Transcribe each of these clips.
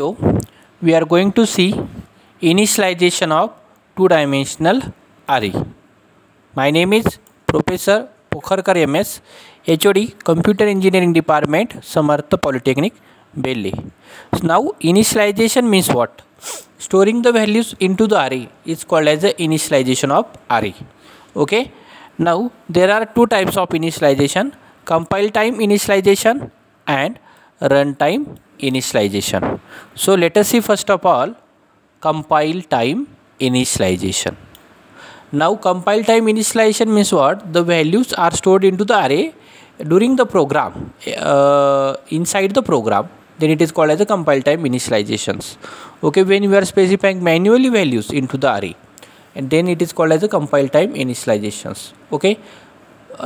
So, we are going to see initialization of two-dimensional array. My name is Professor Pokharkar MS, HOD, Computer Engineering Department, Samartha Polytechnic, Delhi. So now, initialization means what? Storing the values into the array is called as the initialization of array. Okay. Now, there are two types of initialization: compile time initialization and runtime initialization. So let us see first of all compile time initialization. Now compile time initialization means what? The values are stored into the array during the program, inside the program, then it is called as a compile time initializations. Okay, when you are specifying manually values into the array, and then it is called as a compile time initializations. Okay,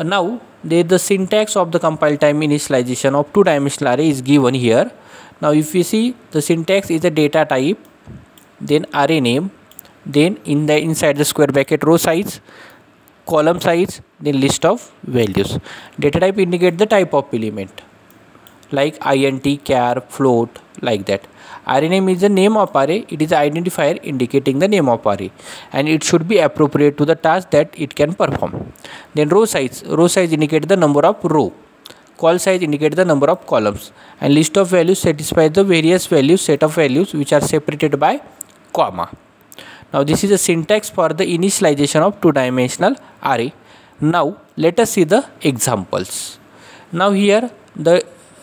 now the syntax of the compile time initialization of two-dimensional array is given here. Now if you see, the syntax is a data type, then array name, then inside the square bracket row size, column size, then list of values. Data type indicate the type of element like int, char, float, like that. Array name is the name of array. It is an identifier indicating the name of array, and it should be appropriate to the task that it can perform. Then row size indicates the number of row, call size indicates the number of columns, and list of values satisfies the various values set of values which are separated by comma. Now this is a syntax for the initialization of two-dimensional array. Now let us see the examples. Now here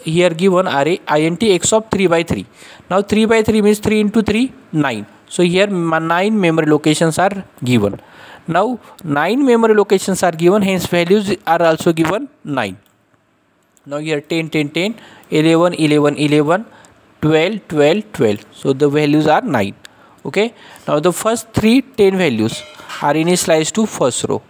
given array int x of 3 by 3. Now 3 by 3 means 3 into 3, 9. So here 9 memory locations are given. Now 9 memory locations are given, hence values are also given 9. Now here 10, 10, 10, 11, 11, 11, 12, 12, 12. So the values are 9. Okay. Now the first 10 values are initialized to first row.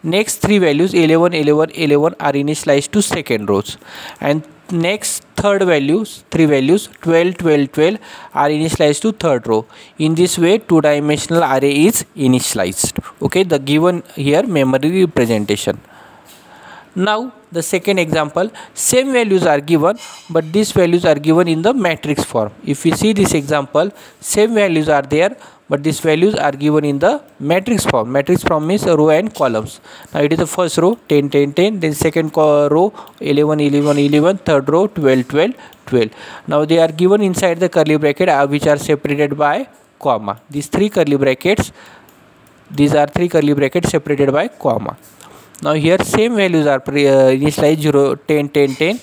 Next 3 values 11, 11, 11 are initialized to second rows, and next third values 3 values 12, 12, 12 are initialized to third row. In this way two-dimensional array is initialized. Okay, the given here memory representation. Now the second example, same values are given, but these values are given in the matrix form. If we see this example, same values are there, but these values are given in the matrix form. Matrix form means row and columns. Now it is the first row 10, 10, 10, then second row 11, 11, 11, third row 12, 12, 12. Now they are given inside the curly bracket which are separated by comma. These are three curly brackets separated by comma. Now here same values are initialized 0, 10, 10, 10,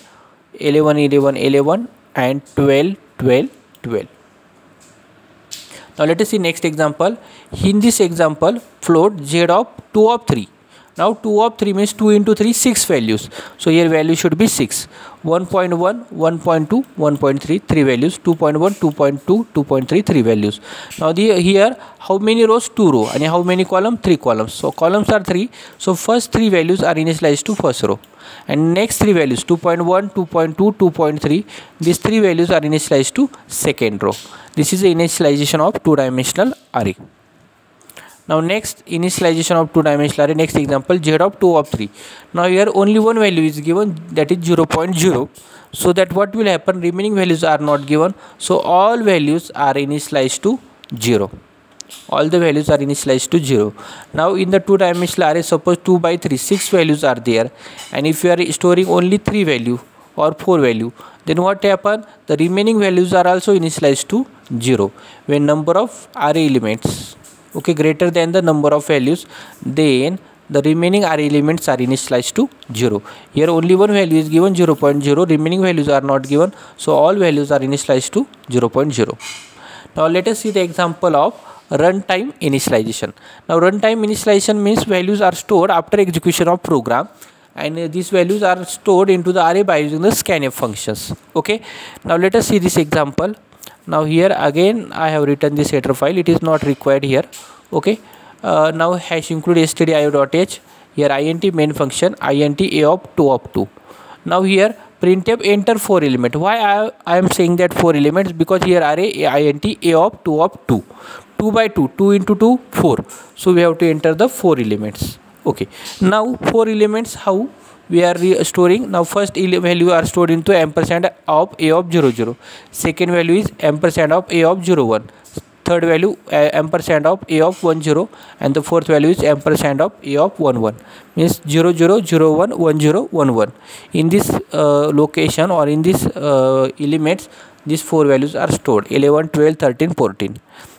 11, 11, 11 and 12, 12, 12. Now let us see next example. In this example, float z of 2 of 3. Now 2 of 3 means 2 into 3, 6 values. So here value should be 6. 1.1, 1.2, 1.3, 3 values. 2.1, 2.2, 2.3, 3 values. Now here how many rows? 2 rows. And how many columns? 3 columns. So columns are 3. So first 3 values are initialized to first row. And next 3 values 2.1, 2.2, 2.3. These 3 values are initialized to second row. This is the initialization of two-dimensional array. Now next initialization of two-dimensional array, next example z of 2 of 3. Now here only one value is given, that is 0.0. So that what will happen, remaining values are not given. So all values are initialized to 0. All the values are initialized to 0. Now in the two-dimensional array, suppose 2 by 3, 6 values are there. And if you are storing only 3 value or 4 value, then what happen? The remaining values are also initialized to 0. When number of array elements, okay, greater than the number of values, then the remaining array elements are initialized to 0. Here only one value is given, 0.0. Remaining values are not given. So all values are initialized to 0.0. Now let us see the example of runtime initialization. Now runtime initialization means values are stored after execution of program, and these values are stored into the array by using the scanf functions. Okay. Now let us see this example. Now here again I have written this header file. It is not required here. Okay. Now hash include stdio.h. Here int main function int a of 2 of 2. Now here printf enter 4 element. Why I am saying that 4 elements? Because here array int a of 2 of 2. 2 by 2, 2 into 2, 4. So we have to enter the 4 elements. Okay. Now 4 elements, how? we are storing. Now first value are stored into ampersand of a of 0 0, second value is ampersand of a of 0 1, third value ampersand of a of 1 0, and the fourth value is ampersand of a of 1 1, means 0 0 0 1 1 0 1 1. In this location or in this elements, these four values are stored: 11 12 13 14.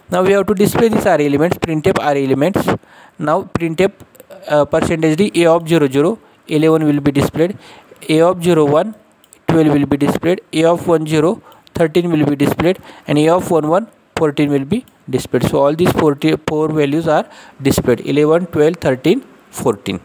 Now we have to display these array elements, printf array elements. Now printf percentage d a of 0 0, 11 will be displayed, a of 0 1, 12 will be displayed, a of 1 0, 13 will be displayed, and a of 1 1, 14 will be displayed. So all these four values are displayed: 11 12 13 14.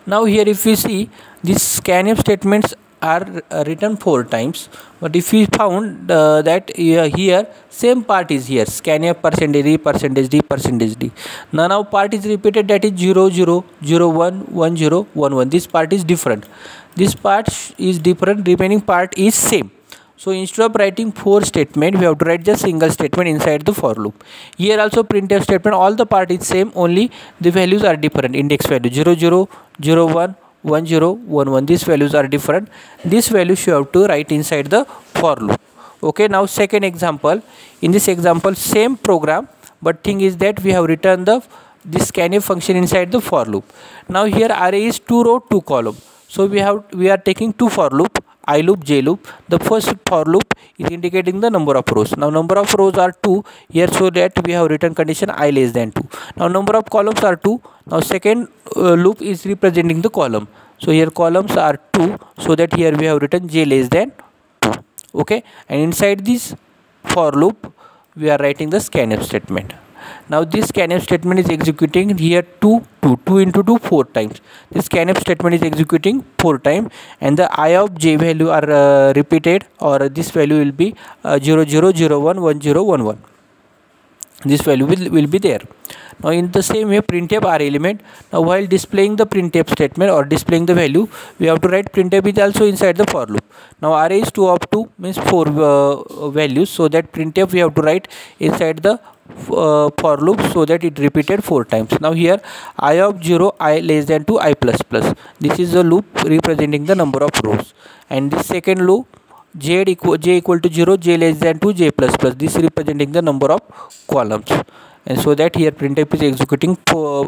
Now here if we see, these scanf statements are written 4 times, but if we found that here same part is here, scanf percentage d. Now part is repeated, that is 0 0 0 1 1 0 1 1. This part is different, this part is different, remaining part is same. So instead of writing 4 statement, we have to write just single statement inside the for loop. Here also printf statement, all the part is same, only the values are different. Index value 0 0 0 1 1 0 1 1, these values are different. This value you have to write inside the for loop. Okay, now second example. In this example, same program, but thing is that we have written this scanf function inside the for loop. Now here array is 2 row 2 column, so we are taking 2 for loop, I loop, j loop. The first for loop is indicating the number of rows. Now number of rows are 2 here, so that we have written condition I less than 2. Now number of columns are 2. Now second loop is representing the column, so here columns are 2, so that here we have written j less than 2. Okay, and inside this for loop we are writing the scanf statement. Now this scanf statement is executing here 2 into 2 4 times. This scanf statement is executing 4 times, and the I of j value are repeated, or this value will be 0 0 0 1 1 0 1 1. This value will be there. Now in the same way, printf array element. Now while displaying the printf statement or displaying the value, we have to write printf is also inside the for loop. Now array is 2 of 2 means 4 values, so that printf we have to write inside the for loop, so that it repeated 4 times. Now here I of 0 I less than 2 I plus plus, this is the loop representing the number of rows. And this second loop, j equal to 0 j less than 2 j plus plus, this is representing the number of columns. And so that here printf is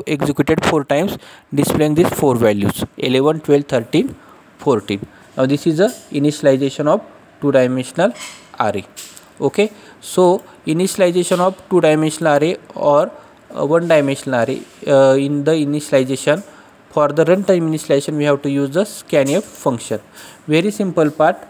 executed 4 times, displaying these 4 values: 11 12 13 14. Now this is the initialization of 2-dimensional array. Okay, so initialization of 2-dimensional array or 1-dimensional array. In the initialization, for the runtime initialization, we have to use the scanf function. Very simple part.